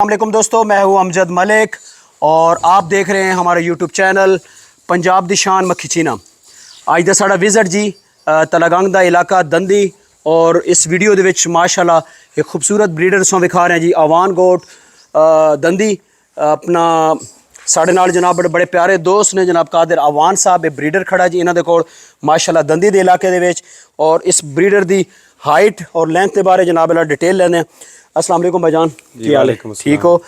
अस्सलामुअलैकुम दोस्तों, मैं हूं अमजद मलिक और आप देख रहे हैं हमारा यूट्यूब चैनल पंजाब दी शान मक्खी चीना। अज दा साड़ा विजिट जी तलागंग दा इलाका दंदी और इस वीडियो दे विच माशाल्लाह एक खूबसूरत ब्रीडर सो विखा रहे हैं जी आवान गोट दंदी। अपना साढ़े नाल जनाब बड़े बड़े प्यारे दोस्त ने जनाब कादिर आवान साहब ये ब्रीडर खड़ा जी इन्हां दे कोल माशाल्लाह दंदी दे इलाके दे विच। और इस ब्रीडर दी हाइट और लेंथ के बारे जनाब इला डिटेल लेने। अस्सलाम वालेकुम भाईजान, की हाल है? ठीक हो?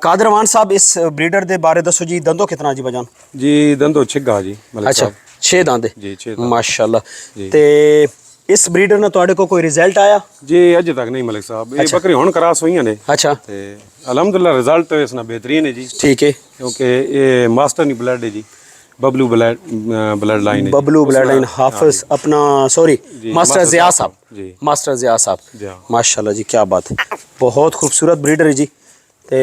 कादिर आवान साहब इस ब्रीडर दे बारे दसो जी, दंदो कितना जी भाईजान? जी दंदो छिगा जी मलिक अच्छा, साहब। 6 दांदे जी 6 दांद माशाल्लाह। ते इस ब्रीडर ने तुहाडे को कोई रिजल्ट आया? जी अज तक नहीं मलिक साहब, ये बकरी हुण क्रॉस हुई ने। अच्छा, ते अल्हम्दुलिल्लाह रिजल्ट तो इसना बेहतरीन है जी। ठीक है, क्योंकि ये मास्टर नी ब्लड है जी, बबलू ब्लड लाइन है। बबलू ब्लड लाइन हाफिज अपना सॉरी मास्टर ज़िया साहब जी, मास्टर ज़िया साहब जी माशाल्लाह जी, क्या बात है। बहुत खूबसूरत ब्रीडर है जी। ते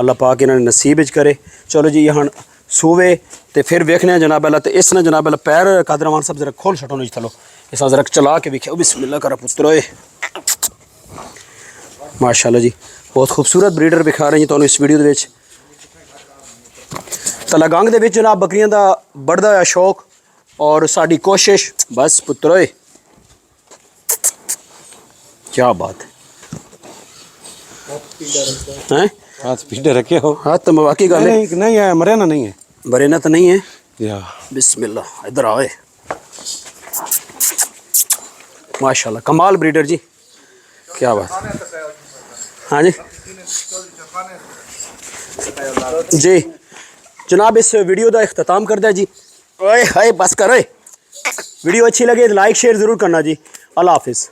अल्लाह पाक इन्होंने नसीब च करे। चलो जी यहाँ सूवे ते फिर वेखने जनाब अल्लाह। तो इसने जनाब अल्लाह पैर कादिर आवान साहब जरा खोल छटो जी थलो, इस जरा चला के विखे बिस्मिल्लाह करा पुत्रो माशाल्लाह जी। बहुत खूबसूरत ब्रीडर विखा रहे हैं तो इस वीडियो विच। तलागंग दे विच जनाब बकरियां दा बढ़दा होया शौक और साडी कोशिश बस पुत्रोए, क्या बात है। हाथ पीछे रखे हो? हाथ तो मवाकी गल है, नहीं है, मरे ना नहीं है, बरेना तो नहीं है। या बिस्मिल्लाह, इधर आओ माशाल्लाह, कमाल ब्रीडर जी, क्या बात। हाँ जी जी जनाब, इस वीडियो का इख्तिताम कर दिया जी। ओए हाय बस करो, वीडियो अच्छी लगे तो लाइक शेयर ज़रूर करना जी। अल्लाह हाफिज़।